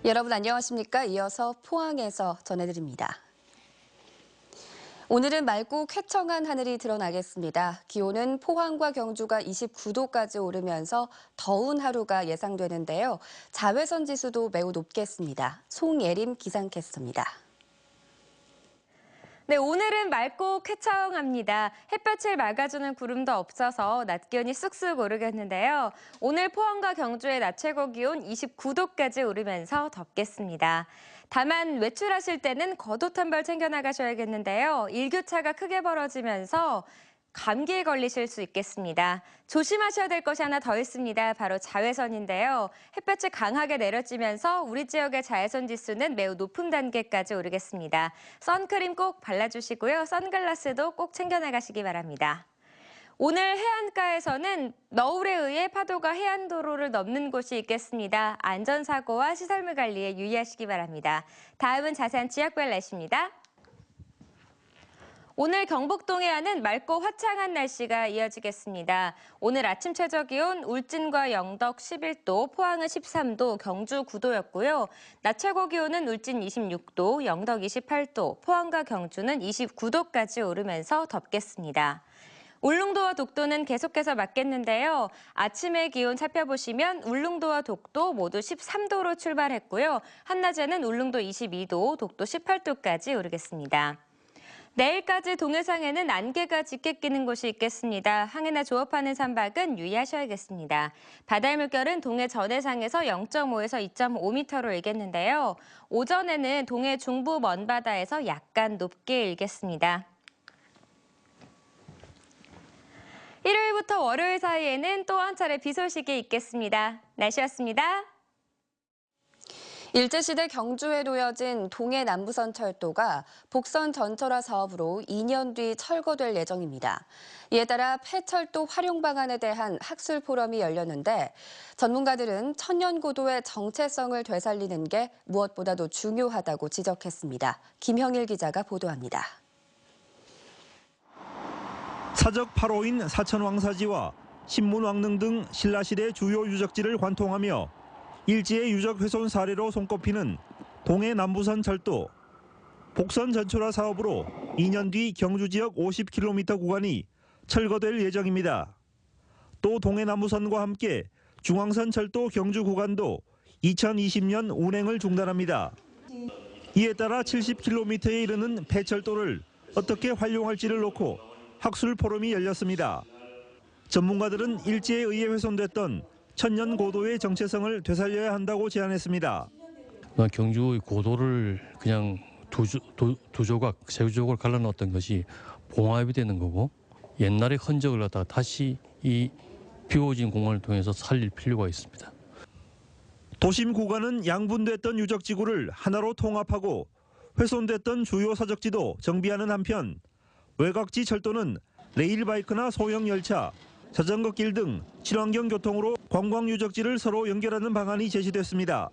여러분 안녕하십니까? 이어서 포항에서 전해드립니다. 오늘은 맑고 쾌청한 하늘이 드러나겠습니다. 기온은 포항과 경주가 29도까지 오르면서 더운 하루가 예상되는데요. 자외선 지수도 매우 높겠습니다. 송예림 기상캐스터입니다. 네, 오늘은 맑고 쾌청합니다. 햇볕을 막아주는 구름도 없어서 낮 기온이 쑥쑥 오르겠는데요. 오늘 포항과 경주의 낮 최고 기온 29도까지 오르면서 덥겠습니다. 다만 외출하실 때는 겉옷 한 벌 챙겨 나가셔야겠는데요. 일교차가 크게 벌어지면서 감기에 걸리실 수 있겠습니다. 조심하셔야 될 것이 하나 더 있습니다. 바로 자외선인데요. 햇볕이 강하게 내려지면서 우리 지역의 자외선 지수는 매우 높은 단계까지 오르겠습니다. 선크림 꼭 발라주시고요. 선글라스도 꼭 챙겨 나가시기 바랍니다. 오늘 해안가에서는 너울에 의해 파도가 해안도로를 넘는 곳이 있겠습니다. 안전사고와 시설물 관리에 유의하시기 바랍니다. 다음은 자세한 지역별 날씨입니다. 오늘 경북 동해안은 맑고 화창한 날씨가 이어지겠습니다. 오늘 아침 최저기온 울진과 영덕 11도, 포항은 13도, 경주 9도였고요. 낮 최고 기온은 울진 26도, 영덕 28도, 포항과 경주는 29도까지 오르면서 덥겠습니다. 울릉도와 독도는 계속해서 맞겠는데요. 아침의 기온 살펴보시면 울릉도와 독도 모두 13도로 출발했고요. 한낮에는 울릉도 22도, 독도 18도까지 오르겠습니다. 내일까지 동해상에는 안개가 짙게 끼는 곳이 있겠습니다. 항해나 조업하는 선박은 유의하셔야겠습니다. 바다의 물결은 동해 전해상에서 0.5에서 2.5m로 일겠는데요. 오전에는 동해 중부 먼바다에서 약간 높게 일겠습니다. 일요일부터 월요일 사이에는 또 한 차례 비 소식이 있겠습니다. 날씨였습니다. 일제시대 경주에 놓여진 동해 남부선 철도가 복선 전철화 사업으로 2년 뒤 철거될 예정입니다. 이에 따라 폐철도 활용 방안에 대한 학술 포럼이 열렸는데 전문가들은 천년고도의 정체성을 되살리는 게 무엇보다도 중요하다고 지적했습니다. 김형일 기자가 보도합니다. 사적 8호인 사천왕사지와 신문왕릉 등 신라시대 주요 유적지를 관통하며 일제의 유적 훼손 사례로 손꼽히는 동해 남부선 철도. 복선 전철화 사업으로 2년 뒤 경주 지역 50km 구간이 철거될 예정입니다. 또 동해 남부선과 함께 중앙선 철도 경주 구간도 2020년 운행을 중단합니다. 이에 따라 70km에 이르는 폐철도를 어떻게 활용할지를 놓고 학술 포럼이 열렸습니다. 전문가들은 일제에 의해 훼손됐던 천년 고도의 정체성을 되살려야 한다고 제안했습니다. 경주의 고도를 그냥 두 조각, 세 조각을 갈라놓았던 것이 봉합이 되는 거고 옛날의 흔적을 갖다가 다시 이 비워진 공간을 통해서 살릴 필요가 있습니다. 도심 구간은 양분됐던 유적지구를 하나로 통합하고 훼손됐던 주요 사적지도 정비하는 한편 외곽지 철도는 레일바이크나 소형 열차, 자전거 길 등 친환경 교통으로 관광 유적지를 서로 연결하는 방안이 제시됐습니다.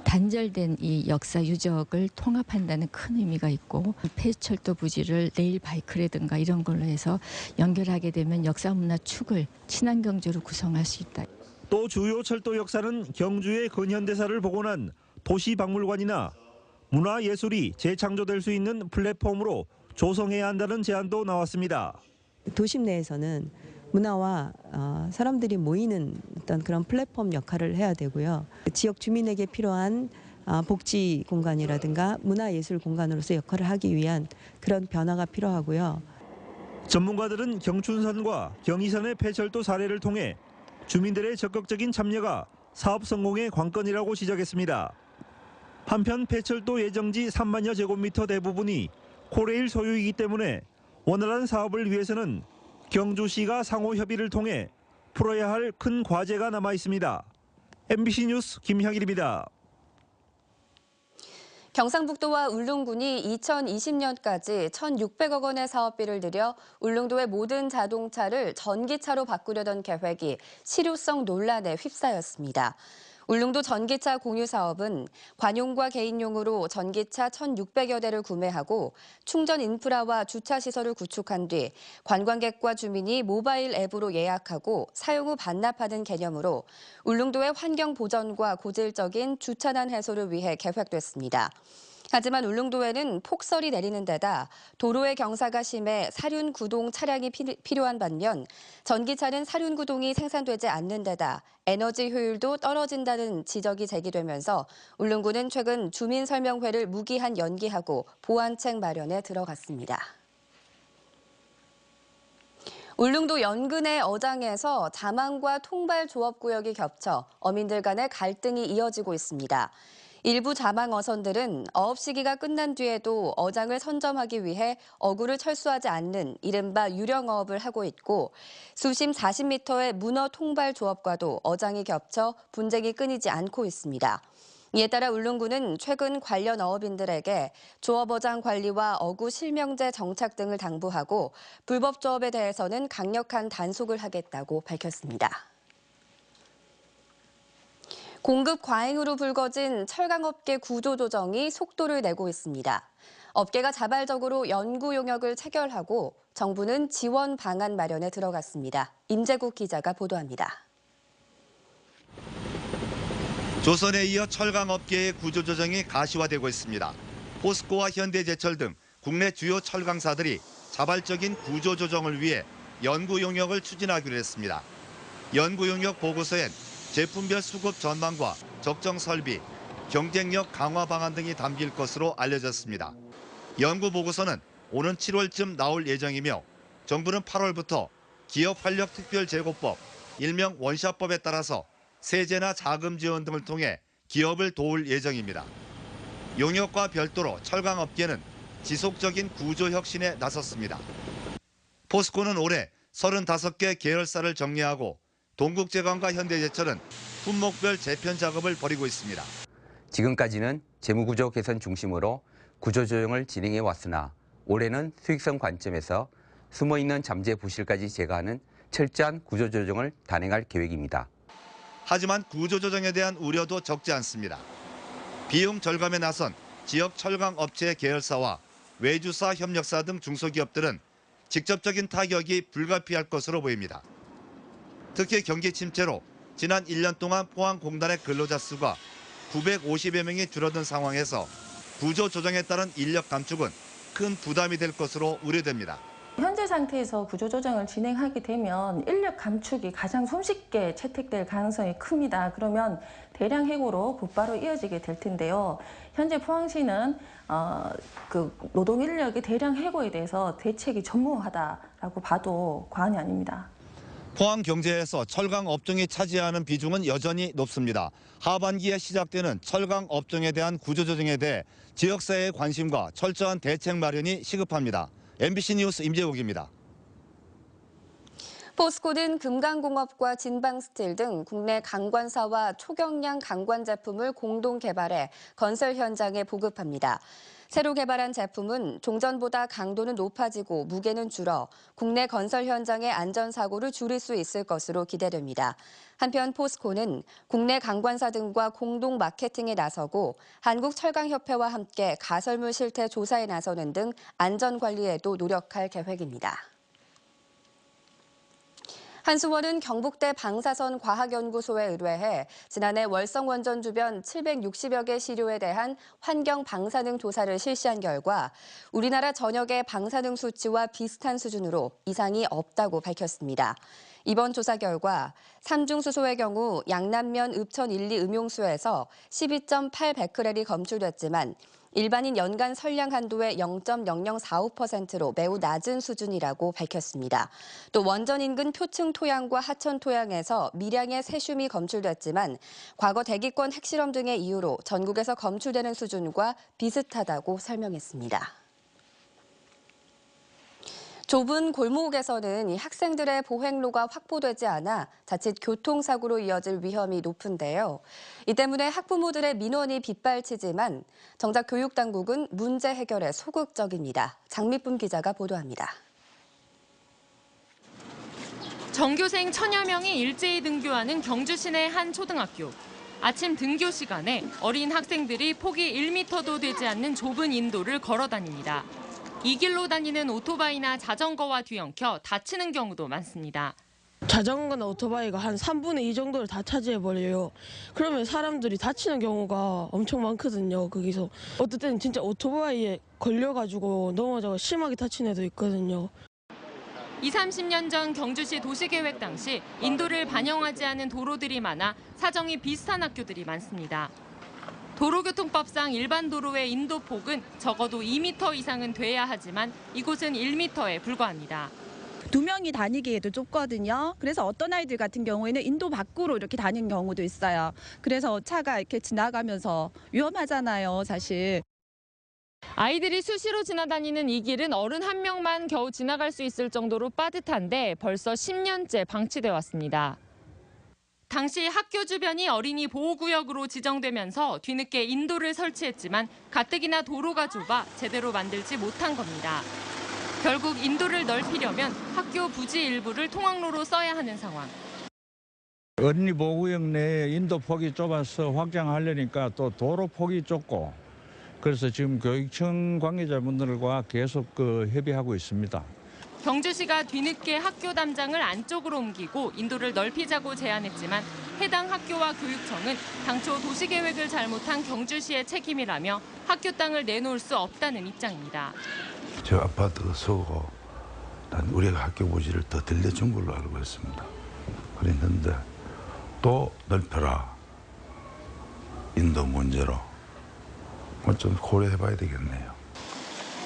단절된 이 역사 유적을 통합한다는 큰 의미가 있고 폐철도 부지를 레일바이크라든가 이런 걸로 해서 연결하게 되면 역사 문화 축을 친환경제로 구성할 수 있다. 또 주요 철도 역사는 경주의 근현대사를 복원한 도시박물관이나 문화예술이 재창조될 수 있는 플랫폼으로 조성해야 한다는 제안도 나왔습니다. 도심 내에서는 문화와 사람들이 모이는 어떤 그런 플랫폼 역할을 해야 되고요. 지역 주민에게 필요한 복지 공간이라든가 문화예술 공간으로서 역할을 하기 위한 그런 변화가 필요하고요. 전문가들은 경춘선과 경의선의 폐철도 사례를 통해 주민들의 적극적인 참여가 사업 성공의 관건이라고 지적했습니다. 한편 폐철도 예정지 3만여 제곱미터 대부분이 코레일 소유이기 때문에 원활한 사업을 위해서는 경주시가 상호 협의를 통해 풀어야 할 큰 과제가 남아 있습니다. MBC 뉴스 김형일입니다. 경상북도와 울릉군이 2020년까지 1,600억 원의 사업비를 들여 울릉도의 모든 자동차를 전기차로 바꾸려던 계획이 실효성 논란에 휩싸였습니다. 울릉도 전기차 공유 사업은 관용과 개인용으로 전기차 1,600여 대를 구매하고 충전 인프라와 주차 시설을 구축한 뒤 관광객과 주민이 모바일 앱으로 예약하고 사용 후 반납하는 개념으로 울릉도의 환경 보전과 고질적인 주차난 해소를 위해 계획됐습니다. 하지만 울릉도에는 폭설이 내리는 데다 도로의 경사가 심해 사륜 구동 차량이 필요한 반면 전기차는 사륜 구동이 생산되지 않는 데다 에너지 효율도 떨어진다는 지적이 제기되면서 울릉구는 최근 주민설명회를 무기한 연기하고 보완책 마련에 들어갔습니다. 울릉도 연근의 어장에서 자망과 통발 조업구역이 겹쳐 어민들 간의 갈등이 이어지고 있습니다. 일부 자망 어선들은 어업 시기가 끝난 뒤에도 어장을 선점하기 위해 어구를 철수하지 않는 이른바 유령어업을 하고 있고 수심 40m의 문어 통발 조업과도 어장이 겹쳐 분쟁이 끊이지 않고 있습니다. 이에 따라 울릉구는 최근 관련 어업인들에게 조업어장 관리와 어구 실명제 정착 등을 당부하고 불법 조업에 대해서는 강력한 단속을 하겠다고 밝혔습니다. 공급 과잉으로 불거진 철강업계 구조조정이 속도를 내고 있습니다. 업계가 자발적으로 연구 용역을 체결하고 정부는 지원 방안 마련에 들어갔습니다. 임재국 기자가 보도합니다. 조선에 이어 철강업계의 구조조정이 가시화되고 있습니다. 포스코와 현대제철 등 국내 주요 철강사들이 자발적인 구조조정을 위해 연구 용역을 추진하기로 했습니다. 연구 용역 보고서엔 제품별 수급 전망과 적정 설비, 경쟁력 강화 방안 등이 담길 것으로 알려졌습니다. 연구 보고서는 오는 7월쯤 나올 예정이며 정부는 8월부터 기업 활력 특별 재고법, 일명 원샷법에 따라서 세제나 자금 지원 등을 통해 기업을 도울 예정입니다. 용역과 별도로 철강업계는 지속적인 구조 혁신에 나섰습니다. 포스코는 올해 35개 계열사를 정리하고 동국제광과 현대제철은 품목별 재편 작업을 벌이고 있습니다. 지금까지는 재무구조 개선 중심으로 구조조정을 진행해 왔으나 올해는 수익성 관점에서 숨어있는 잠재 부실까지 제거하는 철저한 구조조정을 단행할 계획입니다. 하지만 구조조정에 대한 우려도 적지 않습니다. 비용 절감에 나선 지역 철강업체 계열사와 외주사, 협력사 등 중소기업들은 직접적인 타격이 불가피할 것으로 보입니다. 특히 경기 침체로 지난 1년 동안 포항공단의 근로자 수가 950여 명이 줄어든 상황에서 구조조정에 따른 인력 감축은 큰 부담이 될 것으로 우려됩니다. 현재 상태에서 구조조정을 진행하게 되면 인력 감축이 가장 손쉽게 채택될 가능성이 큽니다. 그러면 대량 해고로 곧바로 이어지게 될 텐데요. 현재 포항시는 노동 인력의 대량 해고에 대해서 대책이 전무하다라고 봐도 과언이 아닙니다. 포항 경제에서 철강 업종이 차지하는 비중은 여전히 높습니다. 하반기에 시작되는 철강 업종에 대한 구조조정에 대해 지역사회의 관심과 철저한 대책 마련이 시급합니다. MBC 뉴스 임재욱입니다. 포스코는 금강공업과 진방스틸 등 국내 강관사와 초경량 강관 제품을 공동 개발해 건설 현장에 보급합니다. 새로 개발한 제품은 종전보다 강도는 높아지고 무게는 줄어 국내 건설 현장의 안전사고를 줄일 수 있을 것으로 기대됩니다. 한편 포스코는 국내 강관사 등과 공동 마케팅에 나서고 한국철강협회와 함께 가설물 실태 조사에 나서는 등 안전관리에도 노력할 계획입니다. 한수원은 경북대 방사선 과학연구소에 의뢰해 지난해 월성원전 주변 760여 개 시료에 대한 환경 방사능 조사를 실시한 결과 우리나라 전역의 방사능 수치와 비슷한 수준으로 이상이 없다고 밝혔습니다. 이번 조사 결과 삼중수소의 경우 양남면 읍천 1, 2 음용수에서 12.8 베크렐이 검출됐지만 일반인 연간 선량 한도의 0.0045%로 매우 낮은 수준이라고 밝혔습니다. 또 원전 인근 표층 토양과 하천 토양에서 미량의 세슘이 검출됐지만 과거 대기권 핵실험 등의 이유로 전국에서 검출되는 수준과 비슷하다고 설명했습니다. 좁은 골목에서는 학생들의 보행로가 확보되지 않아 자칫 교통사고로 이어질 위험이 높은데요. 이 때문에 학부모들의 민원이 빗발치지만 정작 교육당국은 문제 해결에 소극적입니다. 장미쁨 기자가 보도합니다. 전교생 1000여 명이 일제히 등교하는 경주 시내 한 초등학교. 아침 등교 시간에 어린 학생들이 폭이 1m도 되지 않는 좁은 인도를 걸어 다닙니다. 이 길로 다니는 오토바이나 자전거와 뒤엉켜 다치는 경우도 많습니다. 자전거나 오토바이가 한 3분의 2 정도를 다 차지해버려요. 그러면 사람들이 다치는 경우가 엄청 많거든요. 거기서 어떨 때는 진짜 오토바이에 걸려가지고 넘어져서 심하게 다친 애도 있거든요. 20-30년 전 경주시 도시계획 당시 인도를 반영하지 않은 도로들이 많아 사정이 비슷한 학교들이 많습니다. 도로교통법상 일반 도로의 인도폭은 적어도 2m 이상은 돼야 하지만 이곳은 1m에 불과합니다. 2명이 다니기에도 좁거든요. 그래서 어떤 아이들 같은 경우에는 인도 밖으로 이렇게 다니는 경우도 있어요. 그래서 차가 이렇게 지나가면서 위험하잖아요, 사실. 아이들이 수시로 지나다니는 이 길은 어른 한 명만 겨우 지나갈 수 있을 정도로 빠듯한데 벌써 10년째 방치돼 왔습니다. 당시 학교 주변이 어린이 보호구역으로 지정되면서 뒤늦게 인도를 설치했지만 가뜩이나 도로가 좁아 제대로 만들지 못한 겁니다. 결국 인도를 넓히려면 학교 부지 일부를 통학로로 써야 하는 상황. 어린이 보호구역 내에 인도 폭이 좁아서 확장하려니까 또 도로 폭이 좁고 그래서 지금 교육청 관계자분들과 계속 협의하고 있습니다. 경주시가 뒤늦게 학교 담장을 안쪽으로 옮기고 인도를 넓히자고 제안했지만 해당 학교와 교육청은 당초 도시계획을 잘못한 경주시의 책임이라며 학교 땅을 내놓을 수 없다는 입장입니다. 저 아파트가 서고 난 우리 학교 부지를 더 들려준 걸로 알고 있습니다. 그랬는데 또 넓혀라. 인도 문제로 좀 고려해봐야 되겠네요.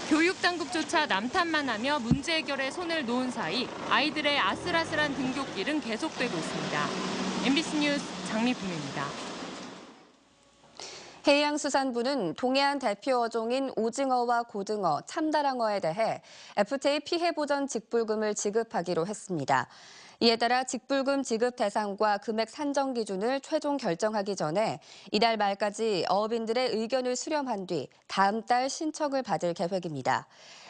교육당국조차 남탓만 하며 문제 해결에 손을 놓은 사이 아이들의 아슬아슬한 등굣길은 계속되고 있습니다. MBC 뉴스 장미품입니다. 해양수산부는 동해안 대표 어종인 오징어와 고등어, 참다랑어에 대해 FTA 피해 보전 직불금을 지급하기로 했습니다. 이에 따라 직불금 지급 대상과 금액 산정 기준을 최종 결정하기 전에 이달 말까지 어업인들의 의견을 수렴한 뒤 다음 달 신청을 받을 계획입니다.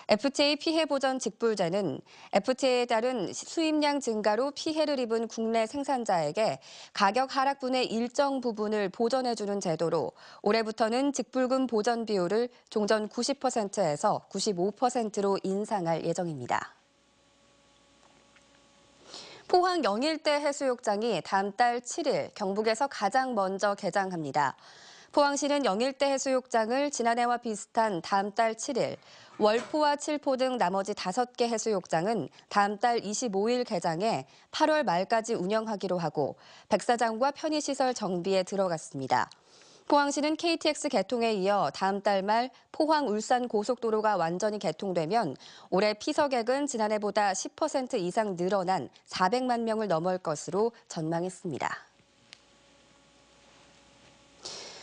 FTA 피해 보전 직불제는 FTA에 따른 수입량 증가로 피해를 입은 국내 생산자에게 가격 하락분의 일정 부분을 보전해주는 제도로 올해부터는 직불금 보전 비율을 종전 90%에서 95%로 인상할 예정입니다. 포항 영일대 해수욕장이 다음 달 7일 경북에서 가장 먼저 개장합니다. 포항시는 영일대 해수욕장을 지난해와 비슷한 다음 달 7일, 월포와 칠포 등 나머지 5개 해수욕장은 다음 달 25일 개장해 8월 말까지 운영하기로 하고 백사장과 편의시설 정비에 들어갔습니다. 포항시는 KTX 개통에 이어 다음 달 말 포항 울산 고속도로가 완전히 개통되면 올해 피서객은 지난해보다 10% 이상 늘어난 400만 명을 넘을 것으로 전망했습니다.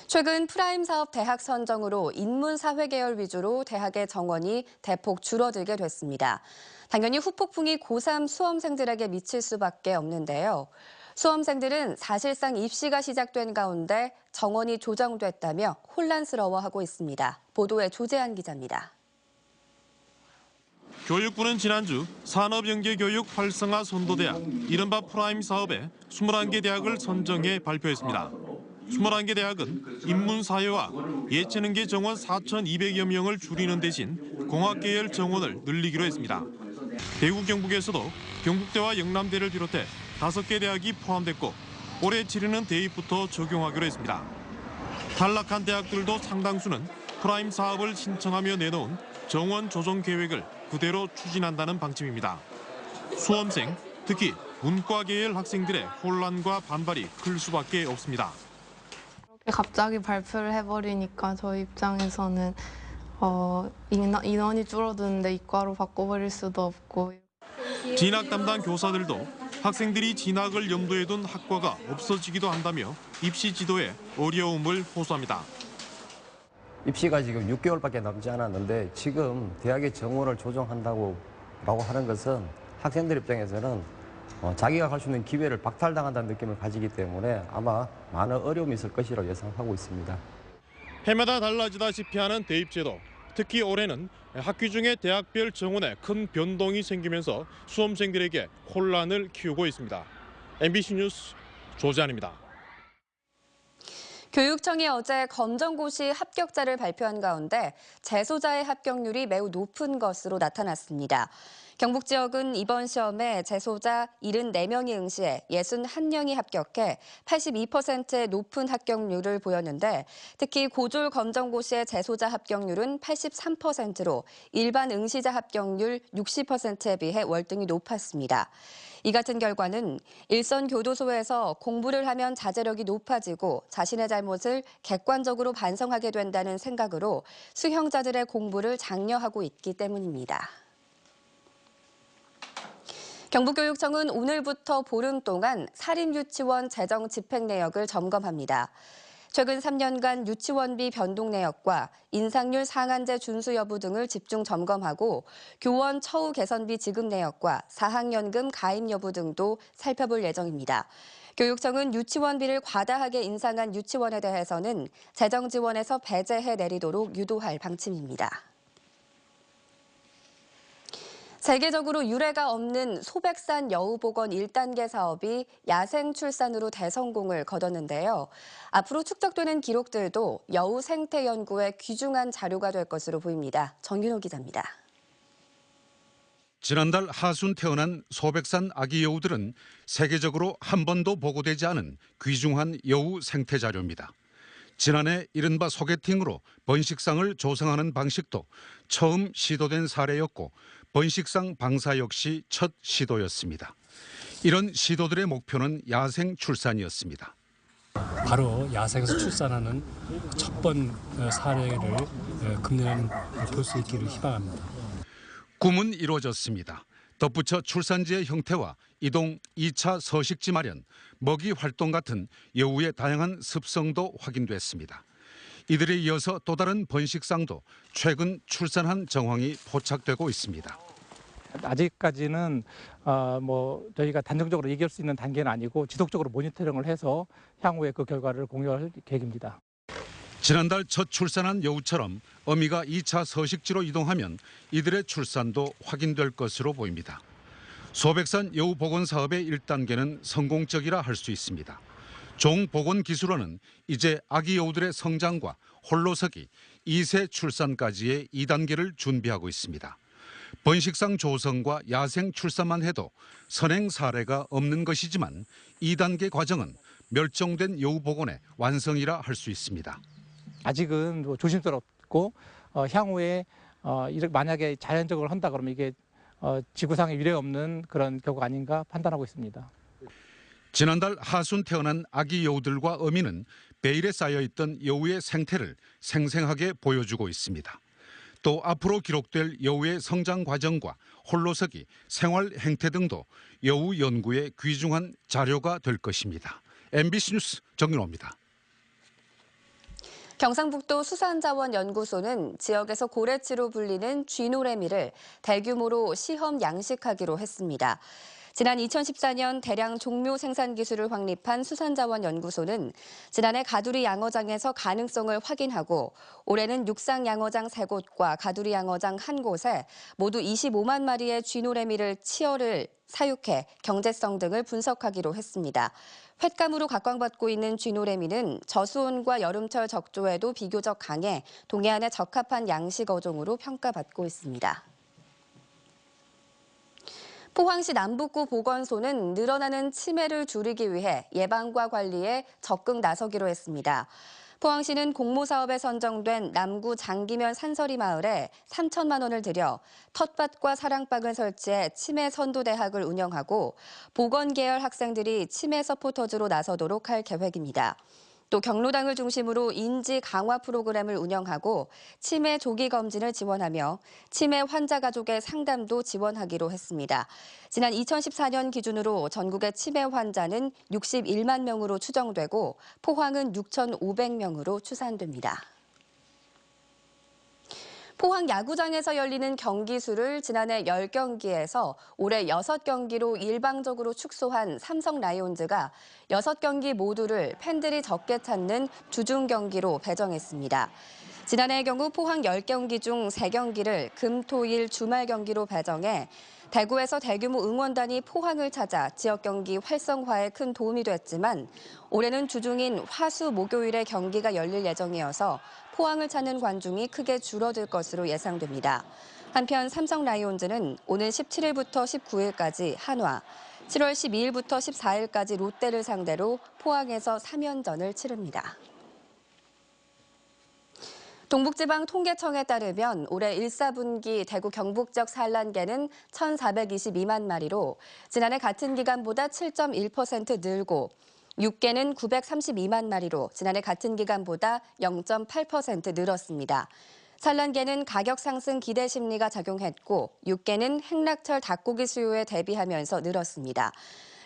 최근 프라임 사업 대학 선정으로 인문사회 계열 위주로 대학의 정원이 대폭 줄어들게 됐습니다. 당연히 후폭풍이 고3 수험생들에게 미칠 수밖에 없는데요. 수험생들은 사실상 입시가 시작된 가운데 정원이 조정됐다며 혼란스러워하고 있습니다. 보도에 조재한 기자입니다. 교육부는 지난주 산업연계교육 활성화 선도대학, 이른바 프라임 사업에 21개 대학을 선정해 발표했습니다. 21개 대학은 인문사회와 예체능계 정원 4,200여 명을 줄이는 대신 공학계열 정원을 늘리기로 했습니다. 대구 경북에서도 경북대와 영남대를 비롯해 5개 대학이 포함됐고 올해 치르는 대입부터 적용하기로 했습니다. 탈락한 대학들도 상당수는 프라임 사업을 신청하며 내놓은 정원 조정 계획을 그대로 추진한다는 방침입니다. 수험생, 특히 문과 계열 학생들의 혼란과 반발이 클 수밖에 없습니다. 갑자기 발표를 해버리니까 저희 입장에서는 인원이 줄어드는데 이과로 바꿔버릴 수도 없고. 진학 담당 교사들도 학생들이 진학을 염두에 둔 학과가 없어지기도 한다며 입시 지도에 어려움을 호소합니다. 입시가 지금 6개월밖에 남지 않았는데 지금 대학의 정원을 조정한다고 하는 것은 학생들 입장에서는 자기가 갈 수 있는 기회를 박탈당한다는 느낌을 가지기 때문에 아마 많은 어려움이 있을 것이라고 예상하고 있습니다. 해마다 달라지다시피 하는 대입제도, 특히 올해는 학기 중에 대학별 정원에 큰 변동이 생기면서 수험생들에게 혼란을 키우고 있습니다. MBC 뉴스 조재환입니다. 교육청이 어제 검정고시 합격자를 발표한 가운데 재소자의 합격률이 매우 높은 것으로 나타났습니다. 경북 지역은 이번 시험에 재소자 74명이 응시해 61명이 합격해 82%의 높은 합격률을 보였는데 특히 고졸 검정고시의 재소자 합격률은 83%로 일반 응시자 합격률 60%에 비해 월등히 높았습니다. 이 같은 결과는 일선 교도소에서 공부를 하면 자제력이 높아지고 자신의 잘못을 객관적으로 반성하게 된다는 생각으로 수형자들의 공부를 장려하고 있기 때문입니다. 경북교육청은 오늘부터 보름 동안 사립유치원 재정 집행 내역을 점검합니다. 최근 3년간 유치원비 변동 내역과 인상률 상한제 준수 여부 등을 집중 점검하고 교원 처우 개선비 지급 내역과 사학연금 가입 여부 등도 살펴볼 예정입니다. 교육청은 유치원비를 과다하게 인상한 유치원에 대해서는 재정 지원에서 배제해 내리도록 유도할 방침입니다. 세계적으로 유례가 없는 소백산 여우복원 1단계 사업이 야생 출산으로 대성공을 거뒀는데요. 앞으로 축적되는 기록들도 여우 생태 연구에 귀중한 자료가 될 것으로 보입니다. 정윤호 기자입니다. 지난달 하순 태어난 소백산 아기 여우들은 세계적으로 한 번도 보고되지 않은 귀중한 여우 생태 자료입니다. 지난해 이른바 소개팅으로 번식상을 조성하는 방식도 처음 시도된 사례였고 번식상 방사 역시 첫 시도였습니다. 이런 시도들의 목표는 야생 출산이었습니다. 바로 야생에서 출산하는 첫 번 사례를 금년 볼 수 있기를 희망합니다. 꿈은 이루어졌습니다. 덧붙여 출산지의 형태와 이동, 2차 서식지 마련, 먹이 활동 같은 여우의 다양한 습성도 확인됐습니다. 이들에 이어서 또 다른 번식상도 최근 출산한 정황이 포착되고 있습니다. 아직까지는 저희가 단정적으로 얘기할 수 있는 단계는 아니고 지속적으로 모니터링을 해서 향후에 그 결과를 공유할 계획입니다. 지난달 첫 출산한 여우처럼 어미가 2차 서식지로 이동하면 이들의 출산도 확인될 것으로 보입니다. 소백산 여우 복원 사업의 1단계는 성공적이라 할 수 있습니다. 종복원기술원은 이제 아기 여우들의 성장과 홀로서기, 2세 출산까지의 2단계를 준비하고 있습니다. 번식상 조성과 야생 출산만 해도 선행 사례가 없는 것이지만 2단계 과정은 멸종된 여우 복원의 완성이라 할 수 있습니다. 아직은 조심스럽고 향후에 만약에 자연적으로 한다 그러면 이게 지구상에 유례 없는 그런 결과가 아닌가 판단하고 있습니다. 지난달 하순 태어난 아기 여우들과 어미는 베일에 쌓여있던 여우의 생태를 생생하게 보여주고 있습니다. 또 앞으로 기록될 여우의 성장 과정과 홀로서기, 생활 행태 등도 여우 연구의 귀중한 자료가 될 것입니다. MBC 뉴스 정윤호입니다. 경상북도 수산자원연구소는 지역에서 고래치로 불리는 쥐노래미를 대규모로 시험 양식하기로 했습니다. 지난 2014년 대량 종묘 생산 기술을 확립한 수산자원연구소는 지난해 가두리 양어장에서 가능성을 확인하고 올해는 육상 양어장 3곳과 가두리 양어장 1곳에 모두 25만 마리의 쥐노래미를 치어를 사육해 경제성 등을 분석하기로 했습니다. 횟감으로 각광받고 있는 쥐노래미는 저수온과 여름철 적조에도 비교적 강해 동해안에 적합한 양식 어종으로 평가받고 있습니다. 포항시 남북구 보건소는 늘어나는 치매를 줄이기 위해 예방과 관리에 적극 나서기로 했습니다. 포항시는 공모사업에 선정된 남구 장기면 산서리 마을에 3천만 원을 들여 텃밭과 사랑방을 설치해 치매 선도대학을 운영하고 보건계열 학생들이 치매 서포터즈로 나서도록 할 계획입니다. 또 경로당을 중심으로 인지 강화 프로그램을 운영하고 치매 조기 검진을 지원하며 치매 환자 가족의 상담도 지원하기로 했습니다. 지난 2014년 기준으로 전국의 치매 환자는 61만 명으로 추정되고 포항은 6,500명으로 추산됩니다. 포항 야구장에서 열리는 경기 수를 지난해 10경기에서 올해 6경기로 일방적으로 축소한 삼성 라이온즈가 6경기 모두를 팬들이 적게 찾는 주중 경기로 배정했습니다. 지난해의 경우 포항 10경기 중 3경기를 금, 토, 일 주말 경기로 배정해 대구에서 대규모 응원단이 포항을 찾아 지역 경기 활성화에 큰 도움이 됐지만 올해는 주중인 화수 목요일에 경기가 열릴 예정이어서 포항을 찾는 관중이 크게 줄어들 것으로 예상됩니다. 한편 삼성 라이온즈는 오는 17일부터 19일까지 한화, 7월 12일부터 14일까지 롯데를 상대로 포항에서 3연전을 치릅니다. 동북지방통계청에 따르면 올해 1, 4분기 대구 경북 지역 산란개는 1,422만 마리로 지난해 같은 기간보다 7.1% 늘고 육개는 932만 마리로 지난해 같은 기간보다 0.8% 늘었습니다. 산란개는 가격 상승 기대 심리가 작용했고 육개는 행락철 닭고기 수요에 대비하면서 늘었습니다.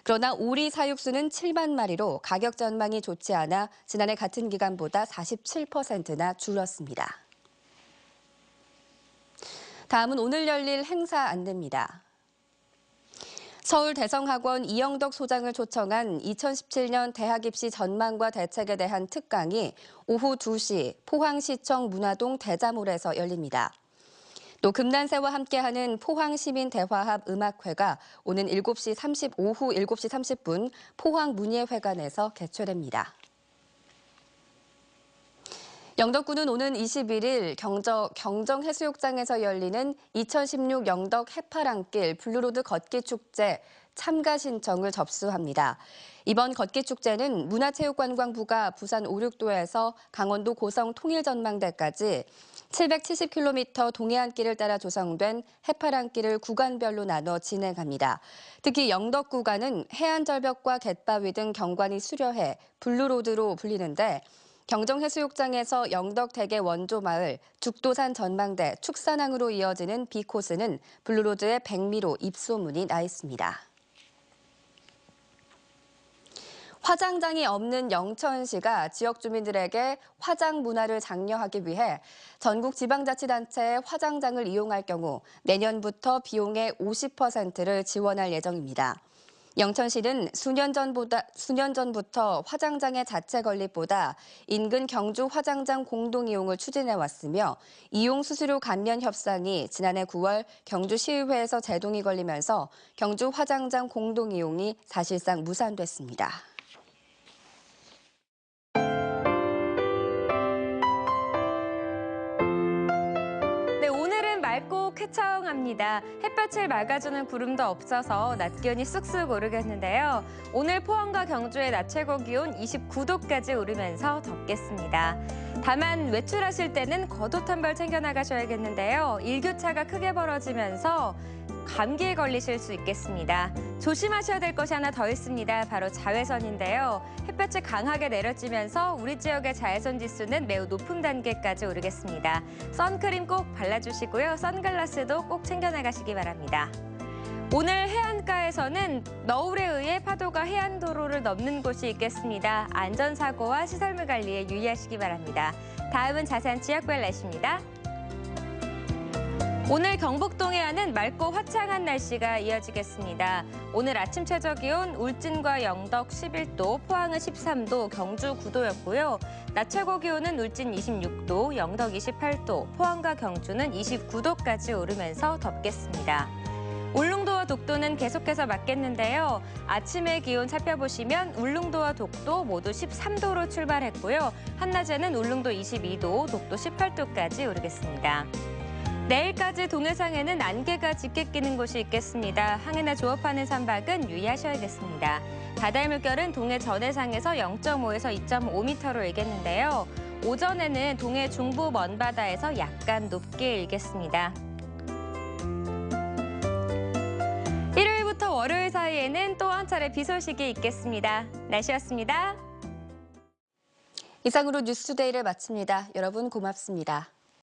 그러나 오리 사육수는 7만 마리로 가격 전망이 좋지 않아 지난해 같은 기간보다 47%나 줄었습니다. 다음은 오늘 열릴 행사 안내입니다. 서울 대성학원 이영덕 소장을 초청한 2017년 대학 입시 전망과 대책에 대한 특강이 오후 2시 포항시청 문화동 대자몰에서 열립니다. 또 금난새와 함께하는 포항시민대화합 음악회가 오는 오후 7시 30분 포항문예회관에서 개최됩니다. 영덕군은 오는 21일 경정해수욕장에서 열리는 2016 영덕 해파랑길 블루로드 걷기축제 참가 신청을 접수합니다. 이번 걷기축제는 문화체육관광부가 부산 오륙도에서 강원도 고성 통일전망대까지 770km 동해안길을 따라 조성된 해파랑길을 구간별로 나눠 진행합니다. 특히 영덕 구간은 해안절벽과 갯바위 등 경관이 수려해 블루로드로 불리는데 경정해수욕장에서 영덕대게 원조마을, 죽도산 전망대, 축산항으로 이어지는 B코스는 블루로드의 백미로 입소문이 나 있습니다. 화장장이 없는 영천시가 지역 주민들에게 화장 문화를 장려하기 위해 전국 지방자치단체의 화장장을 이용할 경우 내년부터 비용의 50%를 지원할 예정입니다. 영천시는 수년 전부터 화장장의 자체 건립보다 인근 경주 화장장 공동 이용을 추진해 왔으며 이용 수수료 감면 협상이 지난해 9월 경주시의회에서 제동이 걸리면서 경주 화장장 공동 이용이 사실상 무산됐습니다. 맑고 쾌청합니다. 햇볕을 막아주는 구름도 없어서 낮 기온이 쑥쑥 오르겠는데요. 오늘 포항과 경주의 낮 최고 기온 29도까지 오르면서 덥겠습니다. 다만 외출하실 때는 겉옷 한 벌 챙겨 나가셔야겠는데요. 일교차가 크게 벌어지면서 감기에 걸리실 수 있겠습니다. 조심하셔야 될 것이 하나 더 있습니다. 바로 자외선인데요. 햇볕이 강하게 내려지면서 우리 지역의 자외선 지수는 매우 높은 단계까지 오르겠습니다. 선크림 꼭 발라주시고요. 선글라스도 꼭 챙겨 나가시기 바랍니다. 오늘 해안가에서는 너울에 의해 파도가 해안도로를 넘는 곳이 있겠습니다. 안전사고와 시설물 관리에 유의하시기 바랍니다. 다음은 자세한 지역별 날씨입니다. 오늘 경북 동해안은 맑고 화창한 날씨가 이어지겠습니다. 오늘 아침 최저기온 울진과 영덕 11도, 포항은 13도, 경주 9도였고요. 낮 최고 기온은 울진 26도, 영덕 28도, 포항과 경주는 29도까지 오르면서 덥겠습니다. 울릉도와 독도는 계속해서 맞겠는데요. 아침의 기온 살펴보시면 울릉도와 독도 모두 13도로 출발했고요. 한낮에는 울릉도 22도, 독도 18도까지 오르겠습니다. 내일까지 동해상에는 안개가 짙게 끼는 곳이 있겠습니다. 항해나 조업하는 선박은 유의하셔야겠습니다. 바다의 물결은 동해 전해상에서 0.5에서 2.5m로 일겠는데요. 오전에는 동해 중부 먼바다에서 약간 높게 일겠습니다. 일요일부터 월요일 사이에는 또 한 차례 비 소식이 있겠습니다. 날씨였습니다. 이상으로 뉴스투데이를 마칩니다. 여러분 고맙습니다.